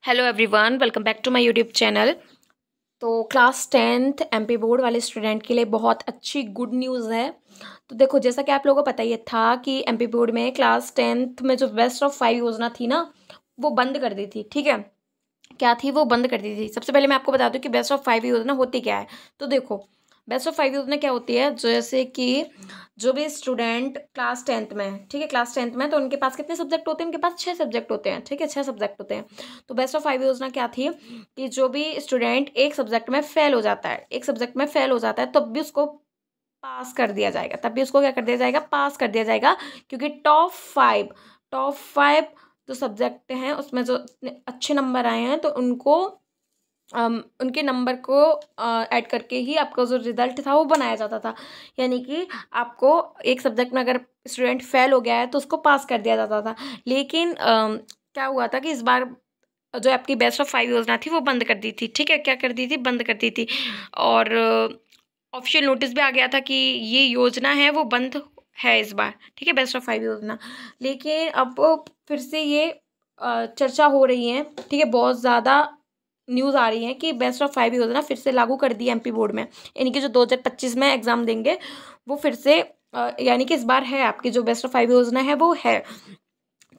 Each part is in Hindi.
Hello everyone, welcome back to my YouTube channel. तो क्लास 10th एमपी बोर्ड वाले स्टूडेंट के लिए बहुत अच्छी गुड न्यूज़ है। तो देखो, जैसा कि आप लोगों को पता ही था कि एमपी बोर्ड में क्लास 10th में जो बेस्ट ऑफ 5 योजना थी ना, वो बंद कर दी थी। ठीक है, क्या थी वो बंद कर दी थी। सबसे पहले मैं आपको बता दूं कि बेस्ट ऑफ 5 योजना होती क्या है। तो देखो, बेस्ट ऑफ 5 योजना क्या होती है, जैसे कि जो भी स्टूडेंट क्लास 10th में, ठीक है, क्लास 10th में, तो उनके पास कितने सब्जेक्ट होते हैं, उनके पास 6 सब्जेक्ट होते हैं। ठीक है, 6 सब्जेक्ट होते हैं। तो बेस्ट ऑफ 5 योजना क्या थी कि जो भी स्टूडेंट एक सब्जेक्ट में फेल हो जाता है, एक सब्जेक्ट में फेल हो जाता है, तब भी उसको पास कर दिया जाएगा, तब भी उसको क्या कर दिया जाएगा, पास कर दिया जाएगा। क्योंकि टॉप फाइव जो सब्जेक्ट हैं उसमें जो अच्छे नंबर आए हैं, तो उनको उनके नंबर को ऐड करके ही आपका जो रिजल्ट था वो बनाया जाता था। यानी कि आपको एक सब्जेक्ट में अगर स्टूडेंट फेल हो गया है तो उसको पास कर दिया जाता था। लेकिन क्या हुआ था कि इस बार जो आपकी बेस्ट ऑफ 5 योजना थी वो बंद कर दी थी। ठीक है, क्या कर दी थी, बंद कर दी थी। और ऑफिशियल नोटिस भी आ गया था कि ये योजना है वो बंद है इस बार। ठीक है, बेस्ट ऑफ 5 योजना। लेकिन अब फिर से ये चर्चा हो रही है। ठीक है, बहुत ज़्यादा न्यूज़ आ रही है कि बेस्ट ऑफ 5 योजना फिर से लागू कर दी एमपी बोर्ड में। यानी कि जो 2025 में एग्जाम देंगे वो फिर से यानी कि इस बार है, आपकी जो बेस्ट ऑफ 5 योजना है वो है।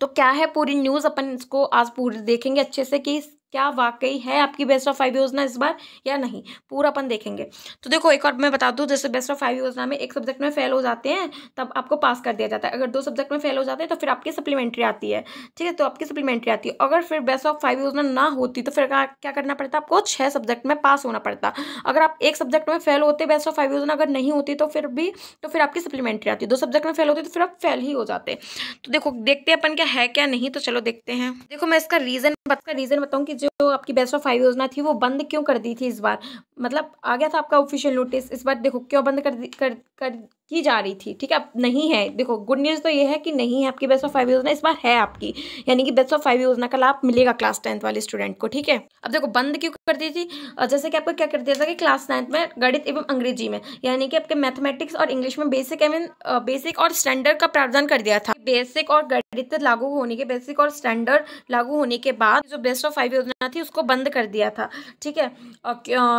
तो क्या है पूरी न्यूज़, अपन इसको आज पूरी देखेंगे अच्छे से कि क्या वाकई है आपकी बेस्ट ऑफ 5 योजना इस बार या नहीं, पूरा अपन देखेंगे। तो देखो, एक और मैं बता दूं, जैसे बेस्ट ऑफ 5 योजना में एक सब्जेक्ट में फेल हो जाते हैं तब आपको पास कर दिया जाता है। अगर 2 सब्जेक्ट में फेल हो जाते हैं तो फिर आपकी सप्लीमेंट्री आती है। ठीक है, तो आपकी सप्लीमेंट्री आती है। अगर फिर बेस्ट ऑफ 5 योजना ना होती तो फिर क्या करना पड़ता, आपको 6 सब्जेक्ट में पास होना पड़ता। अगर आप एक सब्जेक्ट में फेल होते, बेस्ट ऑफ 5 योजना अगर नहीं होती तो फिर आपकी सप्लीमेंट्री आती। 2 सब्जेक्ट में फेल होती तो फिर आप फेल ही हो जाते। तो देखो, देखते हैं अपन क्या है क्या नहीं। तो चलो देखते हैं। देखो, मैं इसका रीजन बताऊं कि जो आपकी बेस्ट ऑफ 5 योजना थी वो बंद क्यों कर दी थी इस बार। मतलब आ गया था आपका ऑफिशियल नोटिस, इस बार देखो क्यों बंद कर की जा रही थी। ठीक है, अब नहीं है। देखो, गुड न्यूज़ तो ये है कि नहीं है आपकी बेस्ट ऑफ 5 योजना, इस बार है आपकी। यानी कि बेस्ट ऑफ 5 योजना का लाभ मिलेगा क्लास 10th वाले स्टूडेंट को। ठीक है, अब देखो बंद क्यों कर दी थी। जैसे कि आपको क्या कर दिया था कि क्लास 9th में गणित एवं अंग्रेजी में, यानी कि आपके मैथमेटिक्स और इंग्लिश में बेसिक और स्टैंडर्ड का प्रावधान कर दिया था। बेसिक और गणित लागू होने के बेसिक और स्टैंडर्ड लागू होने के बाद जो बेस्ट ऑफ 5 योजना थी उसको बंद कर दिया था। ठीक है,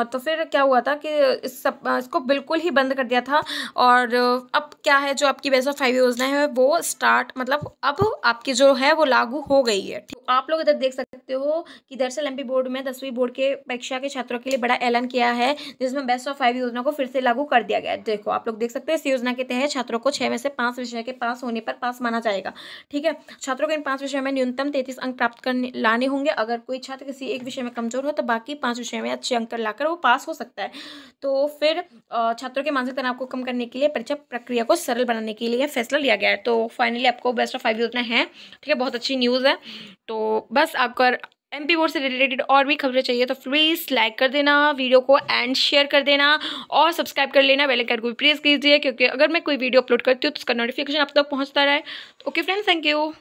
तो फिर क्या हुआ था कि इसको बिल्कुल ही बंद कर दिया था। और अब क्या है, जो आपकी बेस्ट ऑफ 5 योजना है वो स्टार्ट, मतलब अब आपकी जो है वो लागू हो गई है। तो आप लोग इधर देख सकते हो कि दरअसल एमपी बोर्ड में 10वीं बोर्ड के परीक्षा के छात्रों के लिए बड़ा ऐलान किया है, जिसमें बेस्ट ऑफ 5 योजना को फिर से लागू कर दिया गया है। देखो, आप लोग देख सकते हैं, इस योजना के तहत छात्रों को 6 में से 5 विषय के पास होने पर पास माना जाएगा। ठीक है, छात्रों को इन 5 विषयों में न्यूनतम 33 अंक प्राप्त करने लाने होंगे। अगर कोई छात्र किसी एक विषय में कमजोर हो तो बाकी 5 विषय में अच्छे अंक लाकर वो पास हो सकता है। तो फिर छात्रों के मानसिक तनाव को कम करने के लिए, परीक्षा प्रक्रिया को सरल बनाने के लिए फैसला लिया गया है। तो फाइनली आपको बेस्ट ऑफ 5 योजना है। ठीक है, बहुत अच्छी न्यूज़ है। तो बस अगर एमपी बोर्ड से रिलेटेड और भी खबरें चाहिए तो प्लीज़ लाइक कर देना वीडियो को एंड शेयर कर देना और सब्सक्राइब कर लेना, बेल आइकन को भी प्रेस कीजिए, क्योंकि अगर मैं कोई वीडियो अपलोड करती हूँ तो उसका नोटिफिकेशन आप तक पहुँचता रहे। Okay friends, thank you.